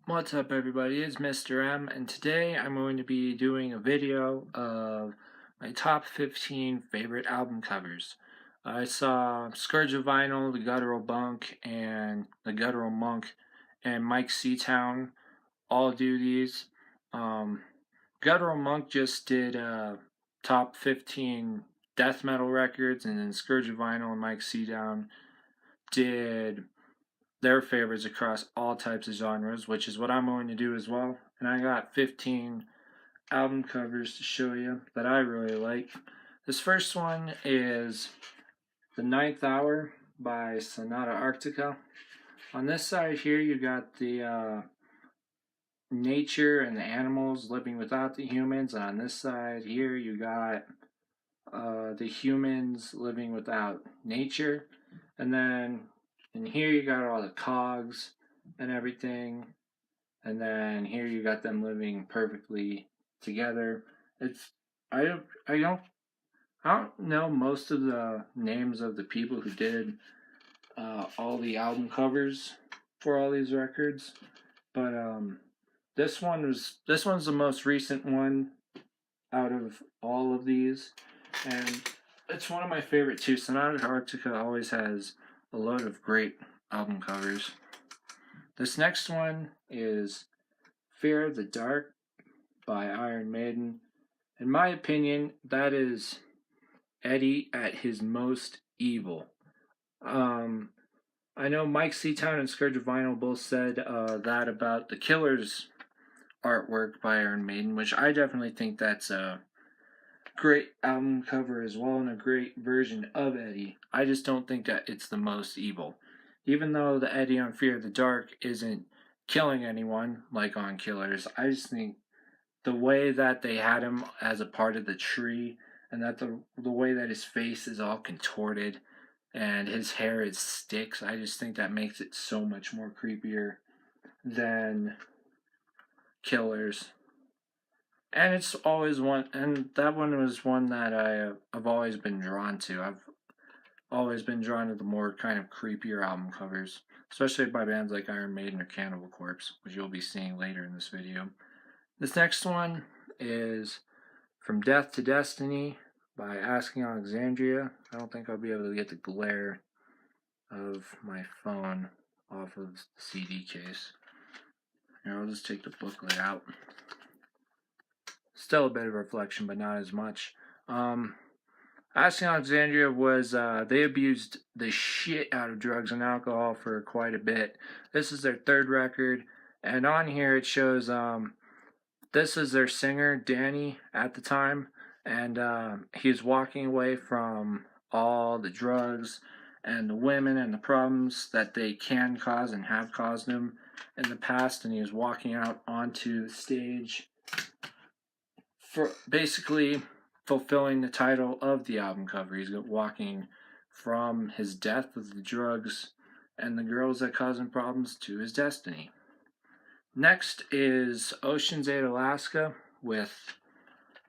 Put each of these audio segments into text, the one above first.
What's up everybody, it's Mr. M, and today I'm going to be doing a video of my top 15 favorite album covers. I saw Scourge of Vinyl, The Guttural Bunk, and The Guttural Monk, and Mike Seatown all do these. Um, Guttural Monk just did top 15 death metal records, and then Scourge of Vinyl and Mike Seatown did their favorites across all types of genres, which is what I'm going to do as well. And I got 15 album covers to show you that I really like. This first one is The Ninth Hour by Sonata Arctica. On this side here, you got the nature and the animals living without the humans. And on this side here, you got the humans living without nature. And then in here you got all the cogs and everything. And then here you got them living perfectly together. It's I don't know most of the names of the people who did all the album covers for all these records, but this one's the most recent one out of all of these, and it's one of my favorite too. Sonata Arctica always has a load of great album covers. This next one is Fear of the Dark by Iron Maiden. In my opinion, that is Eddie at his most evil. I know Mike Seatown and Scourge of Vinyl both said that about the Killers artwork by Iron Maiden, which I definitely think that's a great album cover as well and a great version of Eddie. I just don't think that it's the most evil. Even though the Eddie on Fear of the Dark isn't killing anyone like on Killers, I just think the way that they had him as a part of the tree, and that the way that his face is all contorted and his hair is sticks, I just think that makes it so much more creepier than Killers. And it's always one, and that one was one that I've always been drawn to. I've always been drawn to the more kind of creepier album covers, especially by bands like Iron Maiden or Cannibal Corpse, which you'll be seeing later in this video. This next one is From Death to Destiny by Asking Alexandria. I don't think I'll be able to get the glare of my phone off of the CD case. Here, I'll just take the booklet out. Still a bit of reflection, but not as much. Asking Alexandria was, they abused the shit out of drugs and alcohol for quite a bit. This is their third record, and on here it shows, this is their singer, Danny, at the time, and he's walking away from all the drugs and the women and the problems that they can cause and have caused him in the past, and he was walking out onto the stage for basically fulfilling the title of the album cover. He's walking from his death with the drugs and the girls that cause him problems to his destiny. Next is Ocean's 8 Alaska with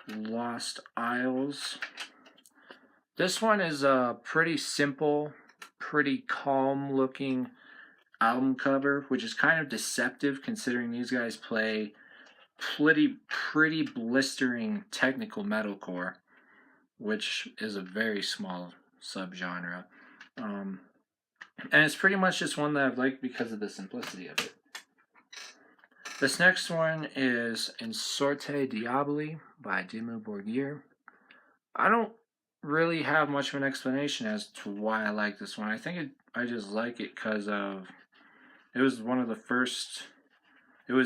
Lost Isles. This one is a pretty simple, pretty calm looking album cover, which is kind of deceptive considering these guys play pretty blistering technical metalcore, which is a very small subgenre. And it's pretty much just one that I've liked because of the simplicity of it. This next one is In Sorte Diaboli by Dimmu Borgir. I don't really have much of an explanation as to why I like this one. I think I just like it because of it was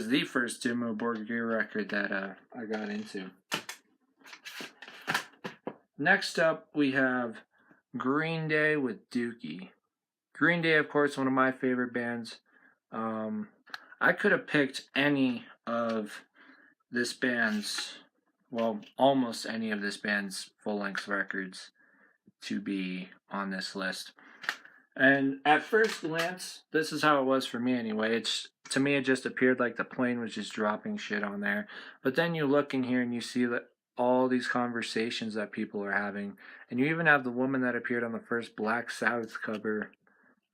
the first Dimmu Borgir record that I got into. Next up, we have Green Day with Dookie. Green Day, of course, one of my favorite bands. I could have picked any of this band's, well, almost any of this band's full-length records to be on this list. And at first glance, this is how it was for me anyway. To me, it just appeared like the plane was just dropping shit on there. But then you look in here and you see that all these conversations that people are having. And you even have the woman that appeared on the first Black Sabbath cover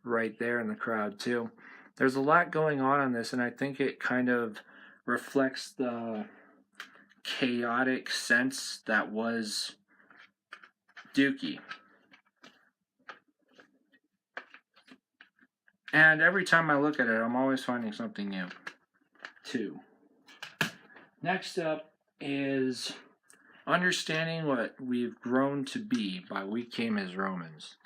right there in the crowd too. there's a lot going on this, and I think it kind of reflects the chaotic sense that was Dookie. And every time I look at it, I'm always finding something new, too. Next up is understanding what we've grown to be by We Came as Romans.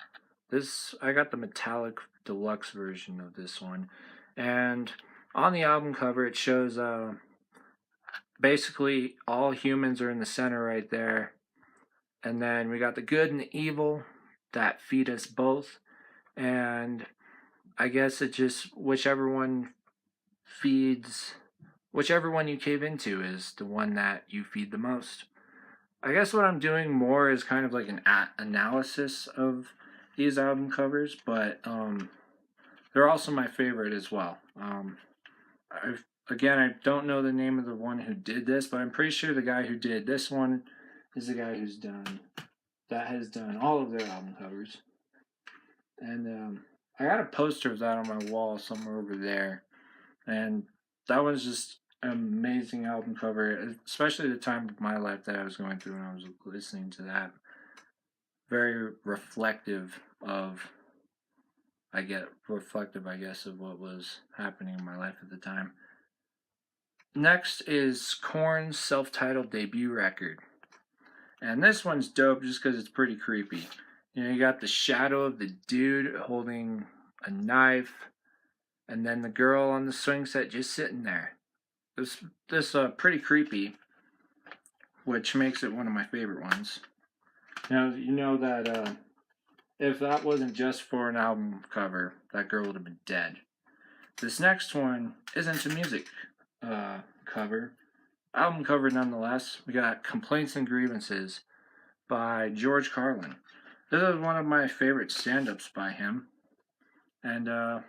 I got the metallic deluxe version of this one, and on the album cover it shows basically all humans are in the center right there, and then we got the good and the evil that feed us both, and I guess it just whichever one you cave into is the one that you feed the most. I guess what I'm doing more is kind of like an analysis of these album covers, but they're also my favorite as well. I don't know the name of the one who did this, but I'm pretty sure the guy who did this one is the guy has done all of their album covers. And I got a poster of that on my wall somewhere over there, and that was just an amazing album cover, especially the time of my life that I was going through when I was listening to that. Very reflective, I guess, of what was happening in my life at the time. Next is Korn's self-titled debut record. And this one's dope just because it's pretty creepy. You know, you got the shadow of the dude holding a knife, and then the girl on the swing set just sitting there. This pretty creepy, which makes it one of my favorite ones. Now, you know that if that wasn't just for an album cover, that girl would have been dead. This next one isn't a music cover. Album cover nonetheless. We got Complaints and Grievances by George Carlin. This is one of my favorite stand-ups by him. And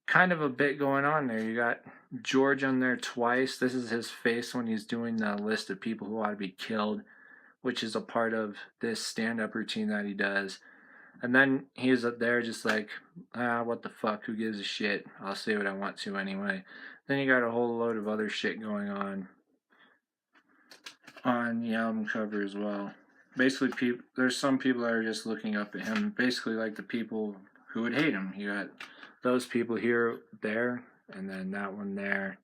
kind of a bit going on there. You got George on there twice. This is his face when he's doing the list of people who ought to be killed, which is a part of this stand-up routine that he does. And then he's up there just like, what the fuck, who gives a shit? I'll say what I want to anyway. Then you got a whole load of other shit going on the album cover as well. Basically, there's some people that are just looking up at him, basically like the people who would hate him. You got those people here, there, and then that one there,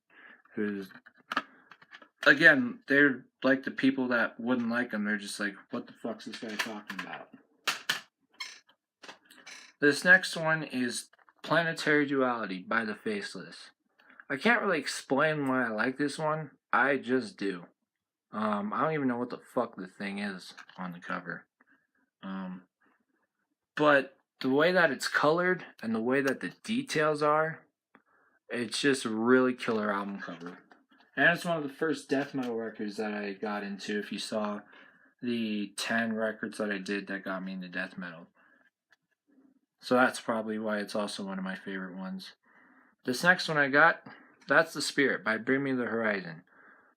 who's, again, they're like the people that wouldn't like him. They're just like, what the fuck's this guy talking about? This next one is Planetary Duality by The Faceless. I can't really explain why I like this one. I just do. I don't even know what the fuck the thing is on the cover. But the way that it's colored and the way that the details are, it's just a really killer album cover. And it's one of the first death metal records that I got into, if you saw the 10 records that I did that got me into death metal. So that's probably why it's also one of my favorite ones. This next one I got, that's The Spirit by Bring Me the Horizon.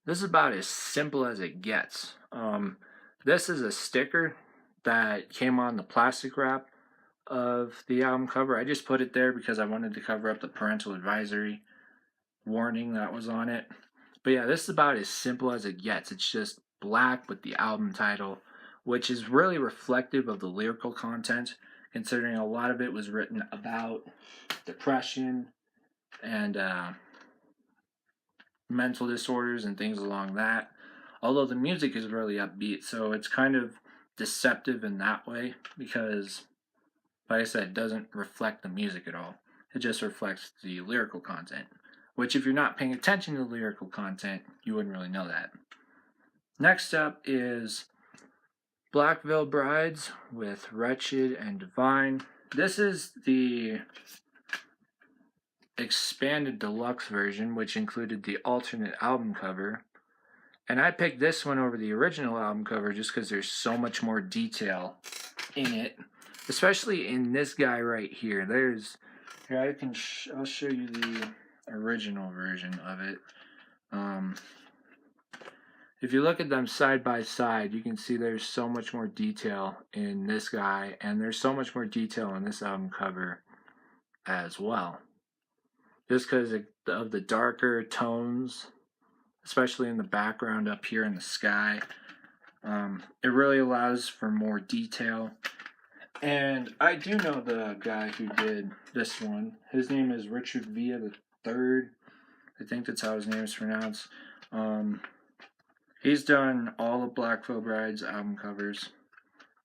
This is about as simple as it gets. This is a sticker that came on the plastic wrap of the album cover. I just put it there because I wanted to cover up the parental advisory warning that was on it. But yeah, this is about as simple as it gets. It's just black with the album title, which is really reflective of the lyrical content, considering a lot of it was written about depression and mental disorders and things along that. Although the music is really upbeat, so it's kind of deceptive in that way because, like I said, it doesn't reflect the music at all. It just reflects the lyrical content, which if you're not paying attention to the lyrical content, you wouldn't really know that. Next up is Black Veil Brides with Wretched and Divine. This is the expanded deluxe version, which included the alternate album cover. And I picked this one over the original album cover just because there's so much more detail in it, especially in this guy right here. I'll show you the original version of it. If you look at them side by side, you can see there's so much more detail in this guy, and there's so much more detail in this album cover as well. just because of the darker tones, especially in the background up here in the sky. It really allows for more detail. And I do know the guy who did this one. His name is Richard Villa the Third. I think that's how his name is pronounced. He's done all of Black Veil Bride's album covers.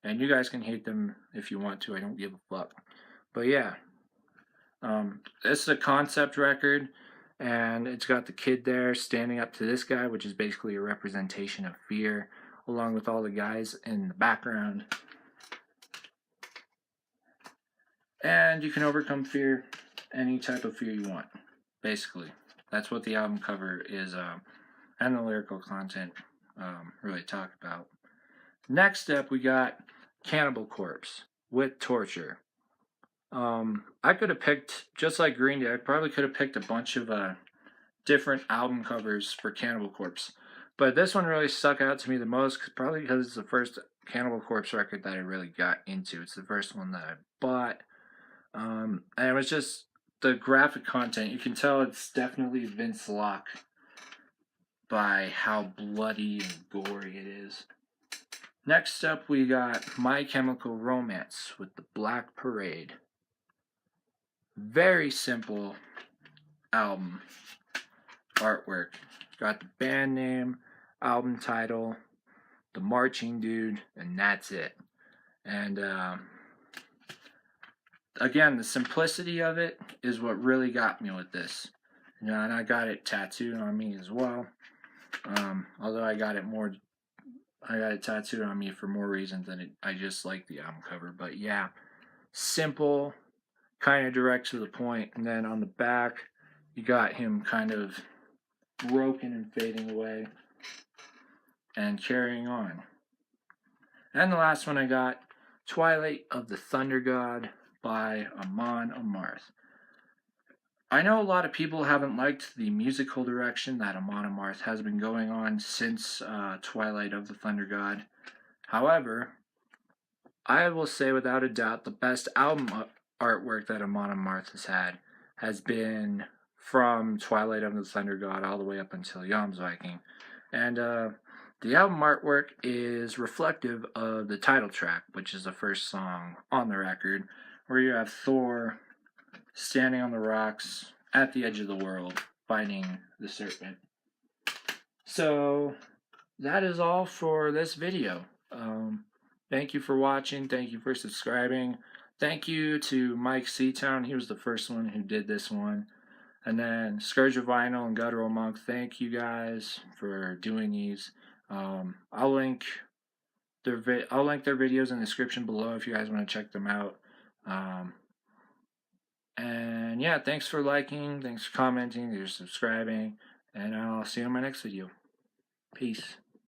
And you guys can hate them if you want to. I don't give a fuck. But yeah. This is a concept record. And it's got the kid there standing up to this guy, which is basically a representation of fear, along with all the guys in the background. And you can overcome fear, any type of fear you want, basically. That's what the album cover is, and the lyrical content really talk about. Next up, we got Cannibal Corpse with Torture. I could have picked, just like Green Day, I probably could have picked a bunch of different album covers for Cannibal Corpse. But this one really stuck out to me the most, probably because it's the first Cannibal Corpse record that I really got into. It's the first one that I bought. And it was just the graphic content. You can tell it's definitely Vince Locke by how bloody and gory it is. Next up, we got My Chemical Romance with the Black Parade. Very simple album artwork. Got the band name, album title, the marching dude, and that's it. And again, the simplicity of it is what really got me with this. You know, and I got it tattooed on me as well. Although I got it tattooed on me for more reasons than I just like the album cover. But yeah, simple, kind of direct to the point. And then on the back, you got him kind of broken and fading away and carrying on. And the last one I got, Twilight of the Thunder God by Amon Amarth. I know a lot of people haven't liked the musical direction that Amon Amarth has been going on since Twilight of the Thunder God. However, I will say without a doubt the best album artwork that Amon Amarth has had has been from Twilight of the Thunder God all the way up until Jomsviking. And the album artwork is reflective of the title track, which is the first song on the record, where you have Thor standing on the rocks at the edge of the world fighting the serpent. So that is all for this video. Thank you for watching. Thank you for subscribing. Thank you to Mike Seatown. He was the first one who did this one. And then Scourge of Vinyl and Guttural Monk. Thank you guys for doing these. I'll link their videos in the description below if you guys want to check them out. And yeah, thanks for liking, thanks for commenting, thanks for subscribing, and I'll see you in my next video. Peace.